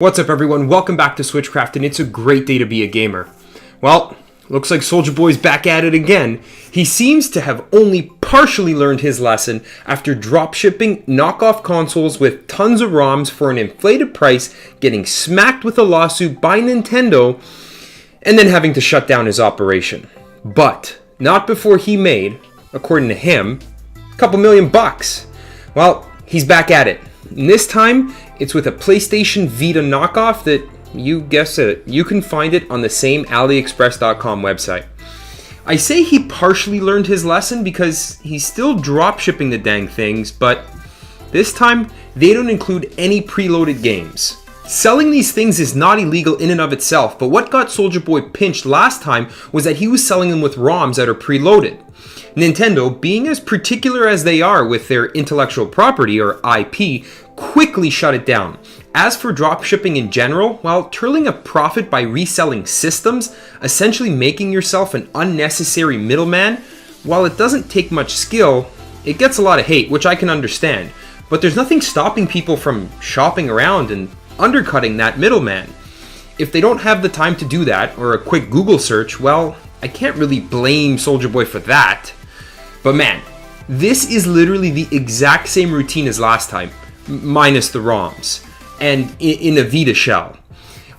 What's up everyone, welcome back to Switchcraft, and it's a great day to be a gamer. Well, looks like Soulja Boy's back at it again. He seems to have only partially learned his lesson after dropshipping knockoff consoles with tons of ROMs for an inflated price, getting smacked with a lawsuit by Nintendo, and then having to shut down his operation. But not before he made, according to him, a couple $1 million. Well, he's back at it. And this time, it's with a PlayStation Vita knockoff that, you guessed it, you can find it on the same AliExpress.com website. I say he partially learned his lesson because he's still drop shipping the dang things, but this time, they don't include any preloaded games. Selling these things is not illegal in and of itself, but what got Soulja Boy pinched last time was that he was selling them with ROMs that are preloaded. Nintendo, being as particular as they are with their intellectual property, or IP, quickly shut it down. As for dropshipping in general, while turning a profit by reselling systems, essentially making yourself an unnecessary middleman, while it doesn't take much skill, it gets a lot of hate, which I can understand. But there's nothing stopping people from shopping around and undercutting that middleman. If they don't have the time to do that, or a quick Google search, well, I can't really blame Soulja Boy for that. But man, this is literally the exact same routine as last time, minus the ROMs, and in a Vita shell.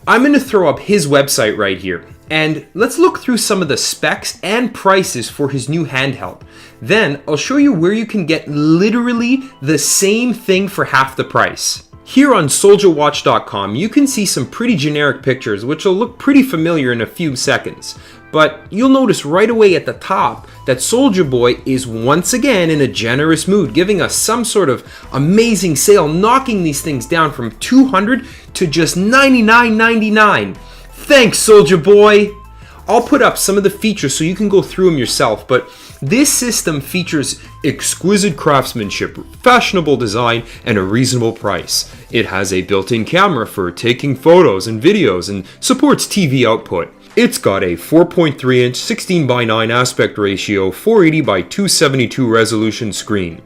I'm going to throw up his website right here, and let's look through some of the specs and prices for his new handheld. Then I'll show you where you can get literally the same thing for half the price. Here on SouljaWatch.com, you can see some pretty generic pictures which will look pretty familiar in a few seconds. But you'll notice right away at the top that Soulja Boy is once again in a generous mood, giving us some sort of amazing sale, knocking these things down from $200 to just $99.99. Thanks, Soulja Boy! I'll put up some of the features so you can go through them yourself, but this system features exquisite craftsmanship, fashionable design, and a reasonable price. It has a built-in camera for taking photos and videos and supports TV output. It's got a 4.3-inch 16:9 aspect ratio, 480x272 resolution screen.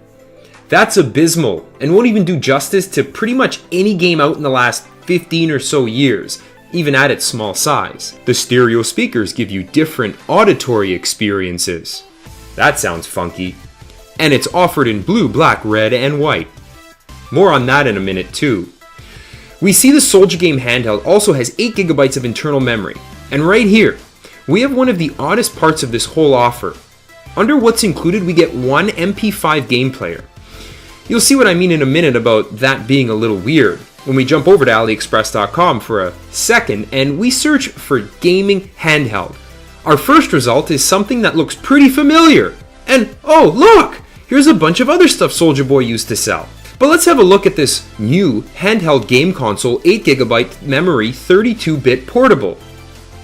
That's abysmal and won't even do justice to pretty much any game out in the last 15 or so years, even at its small size. The stereo speakers give you different auditory experiences. That sounds funky. And it's offered in blue, black, red, and white. More on that in a minute too. We see the Soulja game handheld also has 8GB of internal memory. And right here, we have one of the oddest parts of this whole offer. Under what's included, we get one MP5 game player. You'll see what I mean in a minute about that being a little weird when we jump over to AliExpress.com for a second and we search for gaming handheld. Our first result is something that looks pretty familiar. And oh look, here's a bunch of other stuff Soulja Boy used to sell. But let's have a look at this new handheld game console, 8GB memory, 32-bit portable.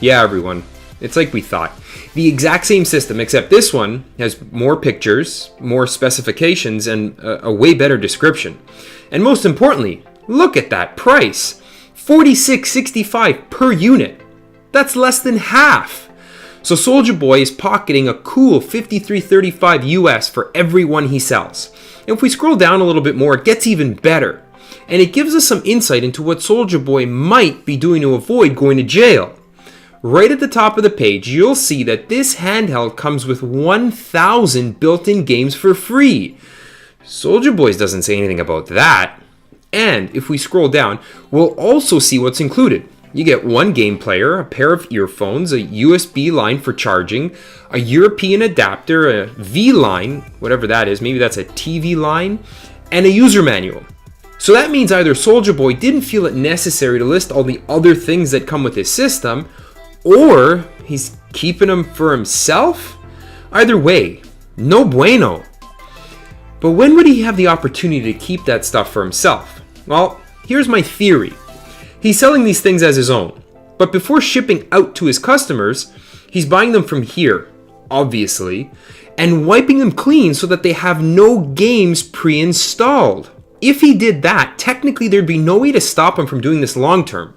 Yeah, everyone, it's like we thought. The exact same system, except this one has more pictures, more specifications, and a way better description. And most importantly, look at that price. $46.65 per unit. That's less than half. So Soulja Boy is pocketing a cool $53.35 US for every one he sells. And if we scroll down a little bit more, it gets even better. And it gives us some insight into what Soulja Boy might be doing to avoid going to jail. Right at the top of the page, you'll see that this handheld comes with 1,000 built-in games for free. Soulja Boy doesn't say anything about that. And if we scroll down, we'll also see what's included. You get one game player, a pair of earphones, a USB line for charging, a European adapter, a V line, whatever that is, maybe that's a TV line, and a user manual. So that means either Soulja Boy didn't feel it necessary to list all the other things that come with his system, or he's keeping them for himself? Either way, no bueno. But when would he have the opportunity to keep that stuff for himself? Well, here's my theory. He's selling these things as his own, but before shipping out to his customers, he's buying them from here, obviously, and wiping them clean so that they have no games pre-installed. If he did that, technically there'd be no way to stop him from doing this long term.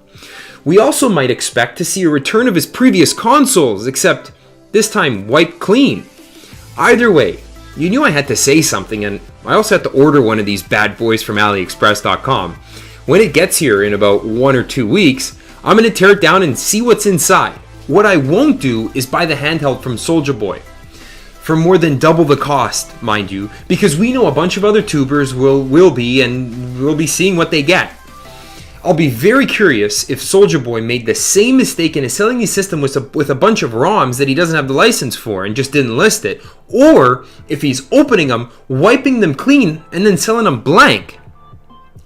We also might expect to see a return of his previous consoles, except this time wiped clean. Either way, you knew I had to say something, and I also had to order one of these bad boys from AliExpress.com. When it gets here in about 1 or 2 weeks, I'm going to tear it down and see what's inside. What I won't do is buy the handheld from Soulja Boy. For more than double the cost, mind you, because we know a bunch of other tubers will be seeing what they get. I'll be very curious if Soulja Boy made the same mistake and is selling his system with a bunch of ROMs that he doesn't have the license for and just didn't list it, or if he's opening them, wiping them clean, and then selling them blank.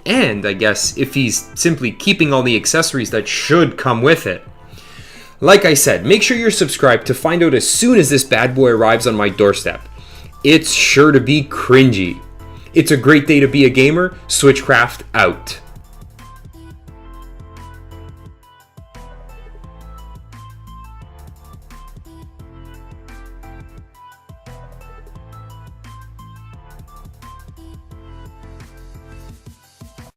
And I guess if he's simply keeping all the accessories that should come with it. Like I said, make sure you're subscribed to find out as soon as this bad boy arrives on my doorstep. It's sure to be cringy. It's a great day to be a gamer. Switchcraft out.